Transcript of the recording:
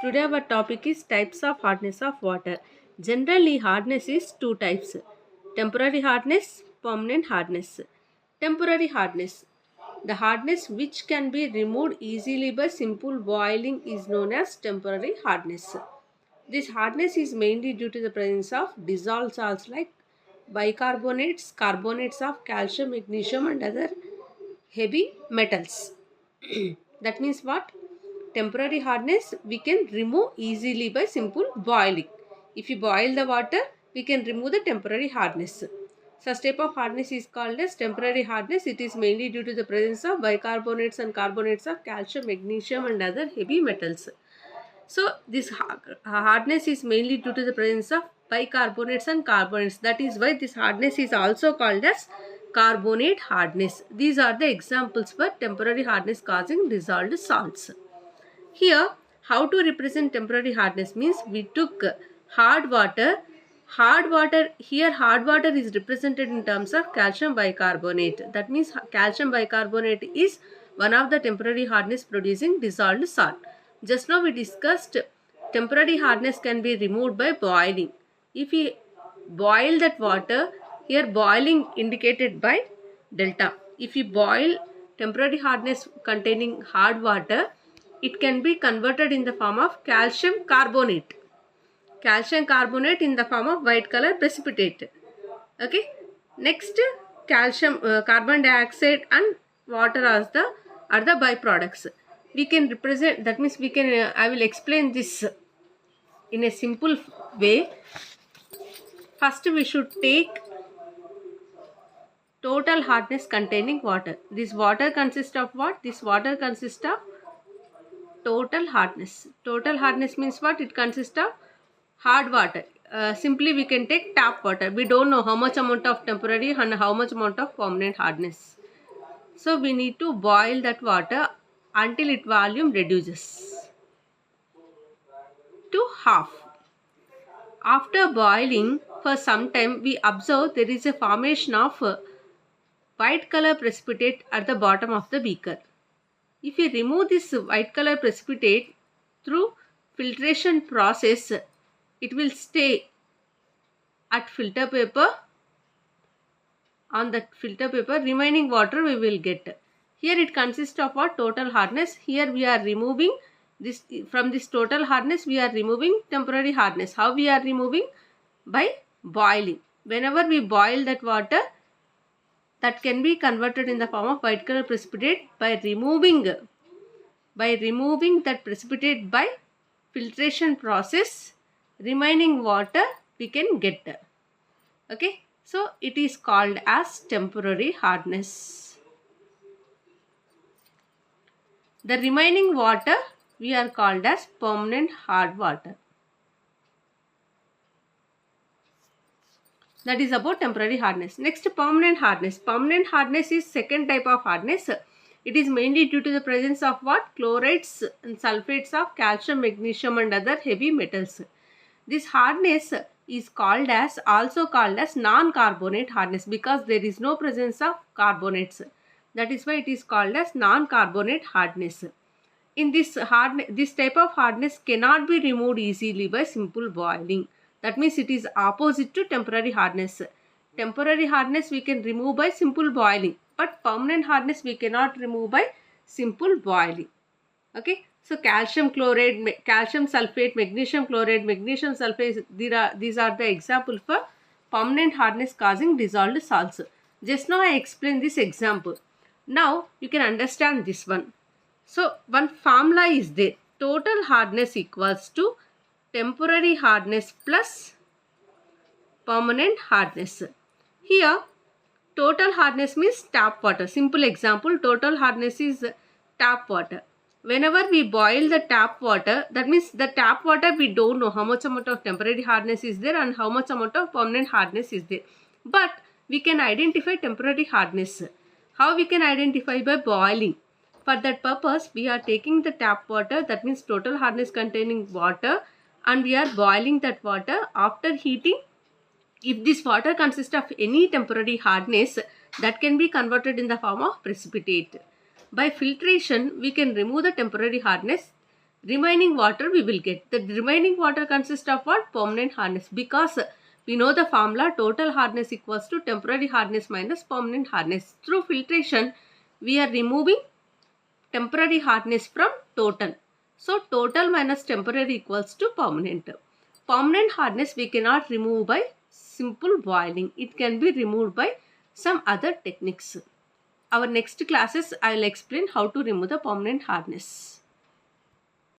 Today our topic is types of hardness of water. Generally hardness is two types: temporary hardness, permanent hardness. Temporary hardness. The hardness which can be removed easily by simple boiling is known as temporary hardness. This hardness is mainly due to the presence of dissolved salts like bicarbonates, carbonates of calcium, magnesium and other heavy metals. That means what? Temporary hardness we can remove easily by simple boiling. If you boil the water, we can remove the temporary hardness. Such type of hardness is called as temporary hardness. It is mainly due to the presence of bicarbonates and carbonates of calcium, magnesium and other heavy metals. So this hardness is mainly due to the presence of bicarbonates and carbonates. That is why this hardness is also called as carbonate hardness. These are the examples for temporary hardness causing dissolved salts. Here, how to represent temporary hardness means we took hard water. Here hard water is represented in terms of calcium bicarbonate. That means calcium bicarbonate is one of the temporary hardness producing dissolved salt. Just now we discussed temporary hardness can be removed by boiling. If we boil that water, here boiling indicated by delta. If you boil temporary hardness containing hard water, it can be converted in the form of calcium carbonate. Calcium carbonate in the form of white color precipitate. Okay. Next, calcium carbon dioxide and water are the byproducts. We can represent, that means we can I will explain this in a simple way. First we should take total hardness containing water. This water consists of what? This water consists of total hardness. Total hardness means what? It consists of hard water. Simply we can take tap water. We don't know how much amount of temporary and how much amount of permanent hardness. So we need to boil that water until its volume reduces to half. After boiling for some time, we observe there is a formation of white color precipitate at the bottom of the beaker. If we remove this white color precipitate through filtration process, it will stay at filter paper. On that filter paper, remaining water we will get. Here it consists of what? Total hardness. Here we are removing this, from this total hardness we are removing temporary hardness. How we are removing? By boiling. Whenever we boil that water, that can be converted in the form of white color precipitate by removing that precipitate by filtration process. Remaining water we can get. Okay, so it is called as temporary hardness. The remaining water we are called as permanent hard water. That is about temporary hardness. Next, permanent hardness. Permanent hardness is second type of hardness. It is mainly due to the presence of what? Chlorides and sulfates of calcium, magnesium and other heavy metals. This hardness is also called as non-carbonate hardness because there is no presence of carbonates. That is why it is called as non-carbonate hardness. In this type of hardness cannot be removed easily by simple boiling. That means it is opposite to temporary hardness. Temporary hardness we can remove by simple boiling, but permanent hardness we cannot remove by simple boiling. Okay. So calcium chloride, calcium sulfate, magnesium chloride, magnesium sulfate, these are the example for permanent hardness causing dissolved salts. Just now I explained this example. Now you can understand this one. So one formula is there. Total hardness equals to temporary hardness plus permanent hardness. Here total hardness means tap water. Simple example, total hardness is tap water. Whenever we boil the tap water, that means the tap water we don't know how much amount of temporary hardness is there and how much amount of permanent hardness is there. But we can identify temporary hardness. How we can identify? By boiling. For that purpose, we are taking the tap water, that means total hardness containing water, and we are boiling that water. After heating, if this water consists of any temporary hardness, that can be converted in the form of precipitate. By filtration, we can remove the temporary hardness. remaining water we will get. The remaining water consists of what? Permanent hardness, because we know the formula total hardness equals to temporary hardness minus permanent hardness. Through filtration, we are removing temporary hardness from total. So total minus temporary equals to permanent. Permanent hardness we cannot remove by simple boiling. It can be removed by some other techniques. Our next classes I will explain how to remove the permanent hardness.